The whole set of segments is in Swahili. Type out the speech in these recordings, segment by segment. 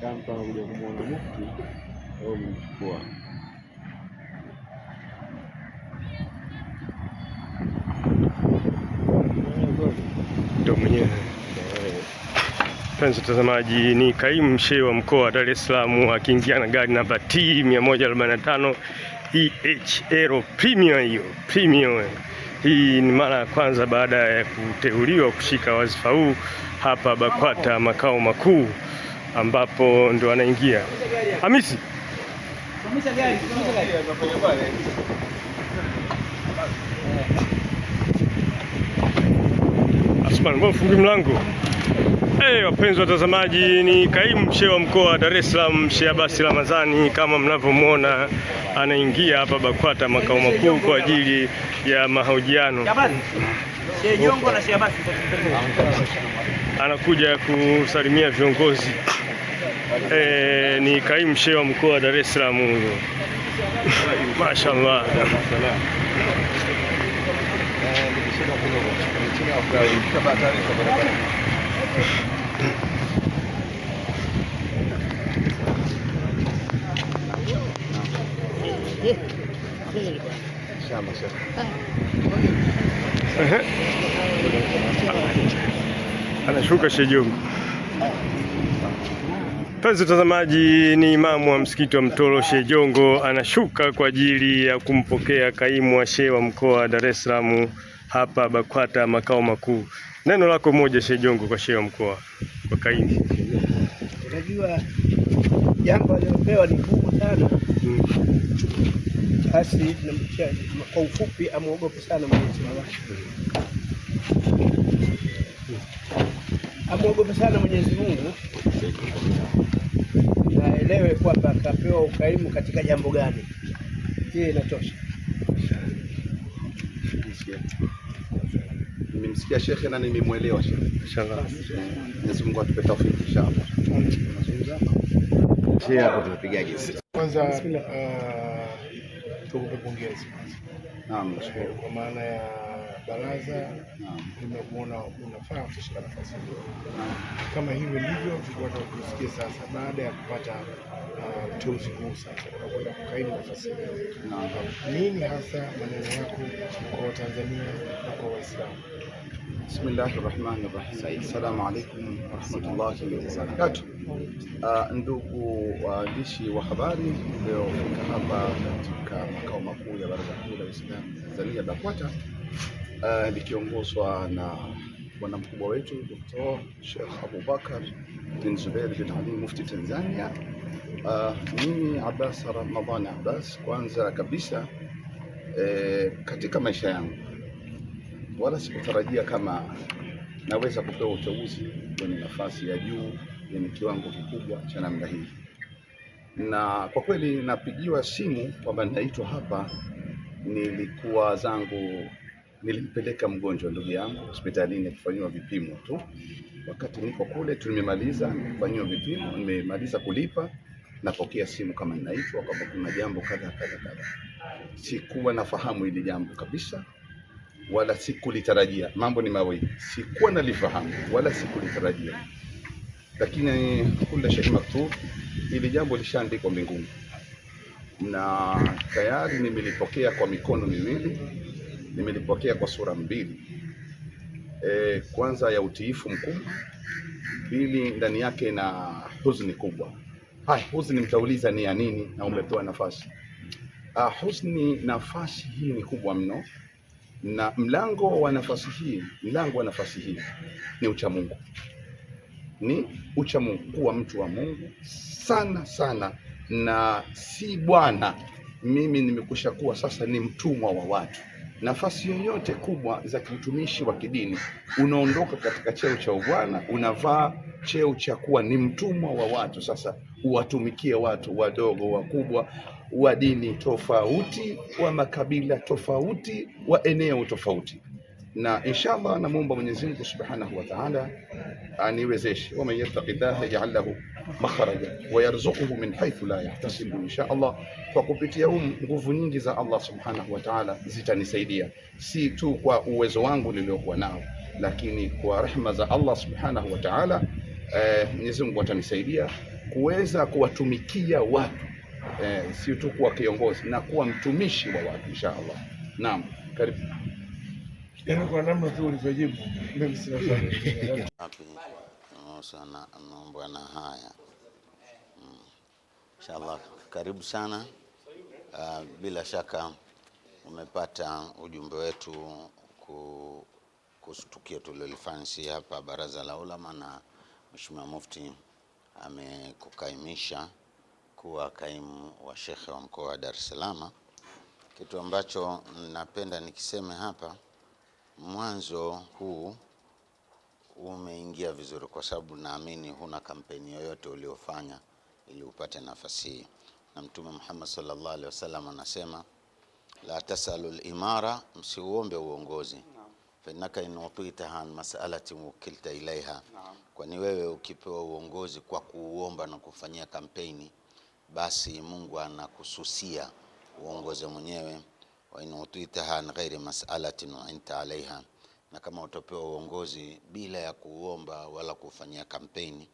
kama mtu anakuja kumwona mufti au mchukua. Ndio mwenyewe. Mpenzi mtazamaji, ni kaimu shehe wa mkoa wa Dar es Salaam akiingia na gari namba T 145 EHL Premium. Hiyo Premium hii ni mara ya kwanza baada ya kuteuliwa kushika wadhifa huu hapa BAKWATA makao makuu, ambapo ndo anaingia Hamisi. Asman, mbona fungi mlango? Wapenzi watazamaji, ni kaimu shehe wa mkoa wa Dar es Salaam Sheikh Abbas Ramadhani, kama mnavyomwona anaingia hapa BAKWATA makao makuu kwa ajili ya mahojiano. Anakuja kusalimia viongozi. Ni kaimu shehe wa mkoa wa Dar es Salaam huyo. Mashaallah. Anashuka Sheikh Jongo. Mpenzi mtazamaji, ni imamu wa msikiti wa Mtoro Sheikh Jongo anashuka kwa ajili ya kumpokea kaimu wa shehe wa mkoa wa Dar es Salaam hapa BAKWATA makao makuu. Neno lako moja Sheikh Jongo kwa shehe wa mkoa, kwa kaimu. Unajua jambo alilopewa ni kubwa sana. Basi kwa ufupi amuogope sana Mwenyezi Mungu. Amuogope sana Mwenyezi Mungu. Naelewe kwamba akapewa ukaimu katika jambo gani. Hii inatosha. Nimemsikia shekhe na nimemwelewa shekhe. Inshallah. Mwenyezi Mungu atupe tawfiki inshallah. Shekhe hapo tunapiga gesi. Kwanza tukupe pongezi. Naam, kwa maana ya baraza nimekuona unafaa kushika nafasi hiyo. Kama hivyo ndivyo tulikuwa tunasikia sasa, baada ya kupata uteuzi huu sasa unakwenda kukaimu nafasi hiyo. Nini hasa maneno yako kwa Tanzania na kwa Waislamu? Bismillahirrahmanirrahim. Assalamu alaykum wa rahmatullahi wa barakatuh. Ndugu waandishi wa habari, leo fika hapa katika makao makuu ya Baraza Kuu la Waislamu Tanzania BAKWATA, likiongozwa na bwana mkubwa wetu Dr. Sheikh Abubakar bin Zubair bin Ali Mufti Tanzania. Mimi Abbas Ramadhani Abbas, kwanza kabisa katika maisha yangu wala sikutarajia kama naweza kupewa uteuzi kwenye nafasi ya juu yenye kiwango kikubwa cha namna hii, na kwa kweli napigiwa simu kwamba ninaitwa hapa. Nilikuwa zangu nilimpeleka mgonjwa ndugu yangu hospitalini kufanyiwa vipimo tu. Wakati niko kule tulimemaliza kufanyiwa vipimo, nimemaliza kulipa, napokea simu kama ninaitwa kwamba kuna jambo kadha. Sikuwa nafahamu hili jambo kabisa, wala sikulitarajia. Mambo ni mawili, sikuwa nalifahamu wala sikulitarajia, lakini kila shay maktub, hili jambo lishaandikwa mbinguni na tayari nimelipokea kwa mikono miwili, nimelipokea kwa sura mbili. Kwanza ya utiifu mkubwa, pili ndani yake na huzuni kubwa. Huzuni mtauliza ni ya nini na umepewa nafasi. Huzuni, nafasi hii ni kubwa mno, na mlango wa nafasi hii ni uchamungu. Ni uchamungu, kuwa mtu wa Mungu sana sana, na si bwana. Mimi nimekusha kuwa sasa ni mtumwa wa watu. Nafasi yoyote kubwa za kiutumishi wa kidini, unaondoka katika cheo cha ubwana, unavaa cheo cha kuwa ni mtumwa wa watu. Sasa uwatumikie watu wadogo, wakubwa, wa dini tofauti, wa makabila tofauti, wa eneo tofauti. Na inshallah namuomba Mwenyezi Mungu Subhanahu wa Ta'ala aniwezeshe. Wa man yattaqillaha yaj'al lahu makhraja wa yarzuquhu min haythu la yahtasibu. Inshallah kwa kupitia nguvu nyingi za Allah Subhanahu wa Ta'ala zitanisaidia, si tu kwa uwezo wangu niliokuwa nao, lakini kwa rehema za Allah Subhanahu wa Ta'ala Mwenyezi Mungu atanisaidia kuweza kuwatumikia watu, sio tu kuwa kiongozi na kuwa mtumishi wa watu inshallah. Naam, karibu. Yaani kwa namna tu ulivyojibu mimi sina swali. Sana bwana. Haya, inshallah, karibu sana. Bila shaka umepata ujumbe wetu kuhusu tukio tulilofanya hapa Baraza la Ulama, na Mheshimiwa Mufti amekukaimisha kuwa kaimu wa shekhe wa mkoa wa Dar es Salaam. Kitu ambacho napenda nikiseme hapa, mwanzo huu umeingia vizuri, kwa sababu naamini huna kampeni yoyote uliofanya ili upate nafasi hii, na Mtume Muhammad sallallahu alaihi wasallam anasema la tasalu al-imara, msiuombe uongozi, fa innaka in utitaha an mas'alati wukilta ilaiha, kwani wewe ukipewa uongozi kwa kuuomba na kufanyia kampeni, basi Mungu anakususia uongozi mwenyewe. Wa in utitaha an ghairi mas'alatin wa anta alaiha, na kama utapewa uongozi bila ya kuomba wala kufanyia kampeni,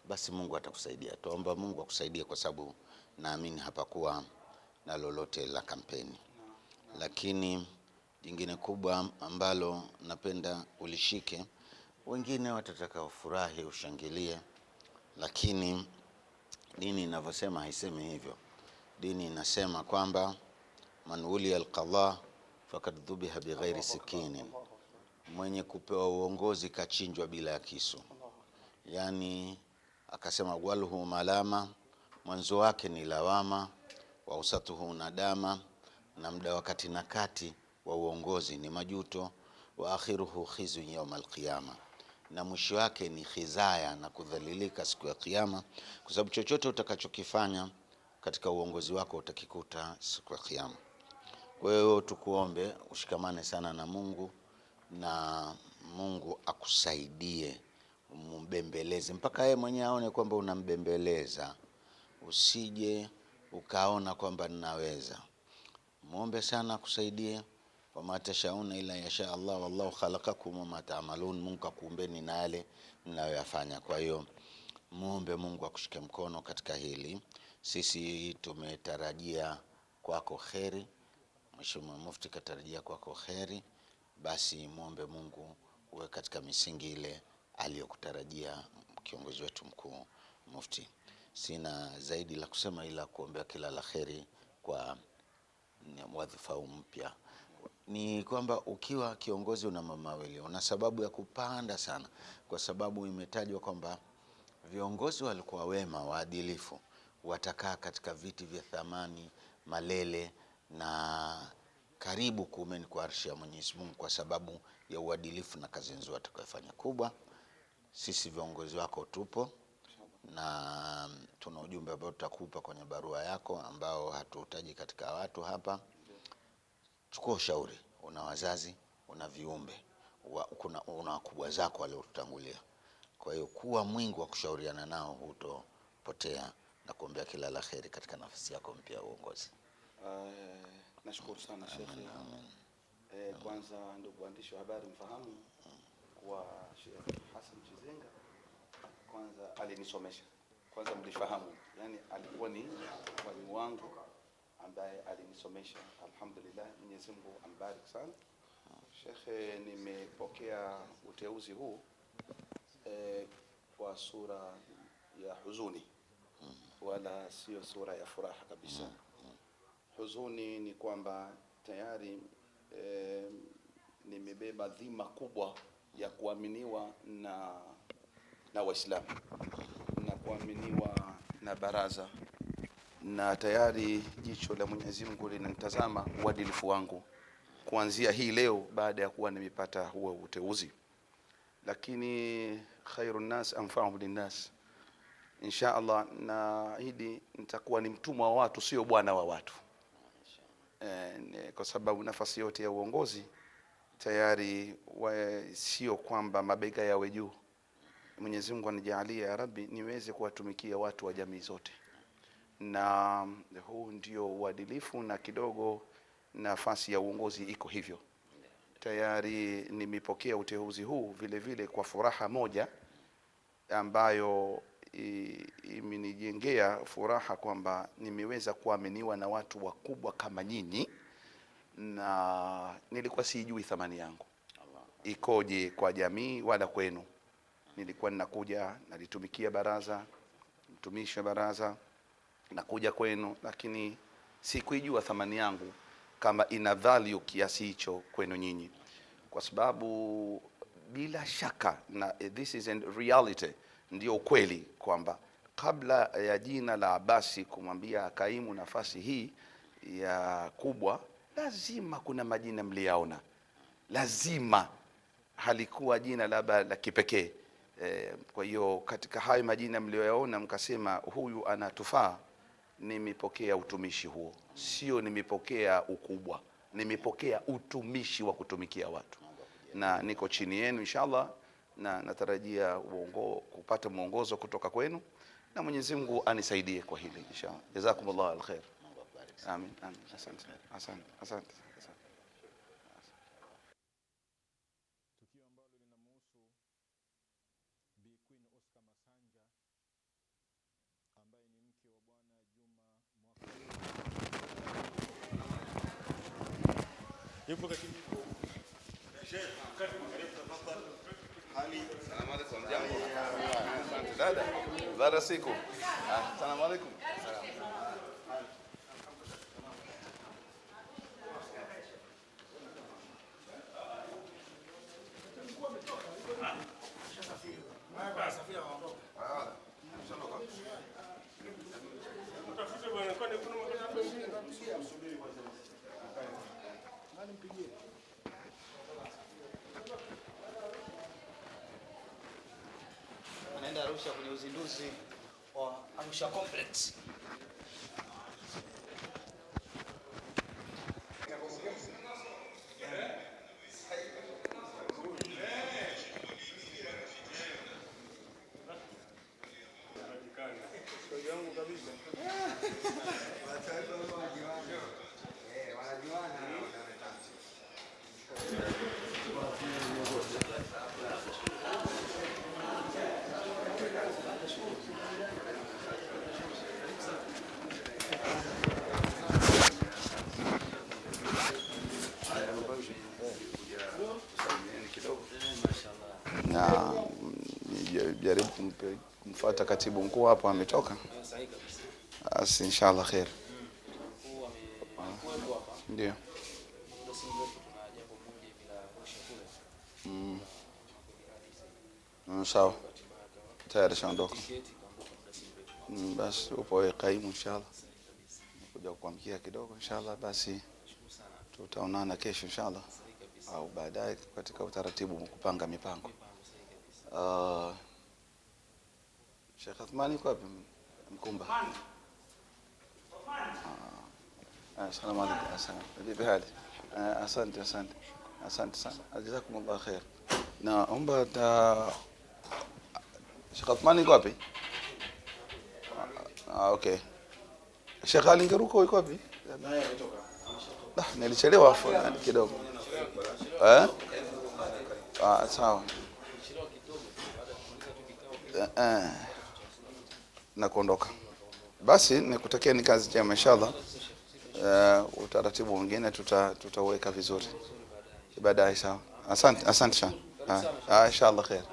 basi Mungu atakusaidia. Tuomba Mungu akusaidie, kwa sababu naamini hapakuwa na lolote la kampeni. Lakini jingine kubwa ambalo napenda ulishike, wengine watataka ufurahi, ushangilie, lakini dini inavyosema haisemi hivyo. Dini inasema kwamba man uliya alqadha fakad dhubiha bighairi sikinin, mwenye kupewa uongozi kachinjwa bila ya kisu. Yani akasema walhu malama, mwanzo wake ni lawama, wa usatuhu nadama, na muda wakati na kati wa uongozi ni majuto, wa akhiruhu khizu yawm alqiyama, na mwisho wake ni khizaya na kudhalilika siku ya kiyama, kwa sababu chochote utakachokifanya katika uongozi wako utakikuta siku ya kiyama. Kwa hiyo tukuombe ushikamane sana na Mungu, na Mungu akusaidie, umbembeleze mpaka yeye mwenyewe aone kwamba unambembeleza. Usije ukaona kwamba ninaweza. Muombe sana akusaidie. Wa matashauna ila yasha Allah, wallahu khalaqakum wa ma ta'malun, Mungu akuumbeni na yale mnayoyafanya. Kwa hiyo muombe Mungu akushike mkono katika hili. Sisi tumetarajia kwako kheri, Mheshimiwa Mufti katarajia kwako kheri, basi muombe Mungu uwe katika misingi ile aliyokutarajia kiongozi wetu mkuu Mufti. Sina zaidi la kusema ila kuombea kila la kheri kwa wadhifa mpya. Ni kwamba ukiwa kiongozi una mama wili, una sababu ya kupanda sana, kwa sababu imetajwa kwamba viongozi walikuwa wema, waadilifu, watakaa katika viti vya thamani, malele na karibu kuumeni kwa arshi ya Mwenyezi Mungu, kwa sababu ya uadilifu na kazi nzuri atakayofanya kubwa. Sisi viongozi wako tupo, na tuna ujumbe ambao tutakupa kwenye barua yako ambao hatuhitaji katika watu hapa. Chukua ushauri, una wazazi, una viumbe, una wakubwa zako waliotutangulia. Kwa hiyo kuwa mwingi wa kushauriana nao, hutopotea, na kuombea kila la kheri katika nafasi yako mpya ya uongozi. Nashukuru sana Sheikh. Kwanza ndugu waandishi wa habari, mfahamu kwa Sheikh Hassan Chizenga kwanza alinisomesha. Kwanza mlifahamu, yani alikuwa ni mwalimu wangu ambaye alinisomesha. Alhamdulillah, Mwenyezi Mungu ambariki sana. Sheikh, nimepokea uteuzi huu kwa sura ya huzuni, wala sio sura ya furaha kabisa. Huzuni ni kwamba tayari nimebeba dhima kubwa ya kuaminiwa na Waislamu na kuaminiwa na baraza, na tayari jicho la Mwenyezi Mungu linanitazama uadilifu wangu kuanzia hii leo baada ya kuwa nimepata huo uteuzi. Lakini khairun nas anfa'uhum linnas, insha Allah, na hidi nitakuwa ni mtumwa wa watu, sio bwana wa watu. Kwa sababu nafasi yote ya uongozi tayari sio kwamba mabega yawe juu. Mwenyezi Mungu anijalie ya Rabbi niweze kuwatumikia watu wa jamii zote, na huu ndio uadilifu, na kidogo nafasi ya uongozi iko hivyo. Tayari nimepokea uteuzi huu vile vile kwa furaha moja ambayo imenijengea furaha kwamba nimeweza kuaminiwa na watu wakubwa kama nyinyi, na nilikuwa sijui thamani yangu ikoje kwa jamii wala kwenu. Nilikuwa ninakuja nalitumikia baraza, mtumishi wa baraza, nakuja kwenu, lakini sikuijua thamani yangu kama ina value kiasi hicho kwenu nyinyi, kwa sababu bila shaka, na this is in reality, ndio ukweli kwamba kabla ya jina la Abasi kumwambia kaimu nafasi hii ya kubwa, lazima kuna majina mliyaona, lazima halikuwa jina labda la kipekee. Kwa hiyo katika hayo majina mlioyaona mkasema huyu anatufaa, nimepokea utumishi huo, sio nimepokea ukubwa, nimepokea utumishi wa kutumikia watu, na niko chini yenu inshallah, na natarajia kupata mwongozo kutoka kwenu, na Mwenyezi Mungu anisaidie kwa hili inshallah. Jazakumullah alkhair. Amin, amin. Asante, asante, asante. Yupo katibu. Salamu alaykum. Dada, dada siku. Salamu alaykum. Anaenda Arusha kwenye uzinduzi wa Arusha Complex. Na jaribu kumfuata katibu mkuu hapo, ametoka. Basi inshallah khair. Ndio. Sawa. Tayari shaondoka. Basi upo kaimu inshallah. Kuja kuamkia kidogo inshallah, basi tutaonana kesho inshallah, au baadaye katika utaratibu kupanga mipango. Sheikh Athmani yuko wapi? Mkumba. Assalamu alaykum. Vipi hali? Asante, asante. Asante sana. Jazakumullah khair. Naomba Sheikh Athmani yuko wapi? Okay. Sheikh Ali Ngaruko yuko wapi? Naye ametoka. Nilichelewa kidogo. Sawa. Na kuondoka. Basi nikutakia ni kazi njema inshallah. Utaratibu mwingine tutaweka vizuri baadaye. Sawa. Asante sana. Inshallah khair.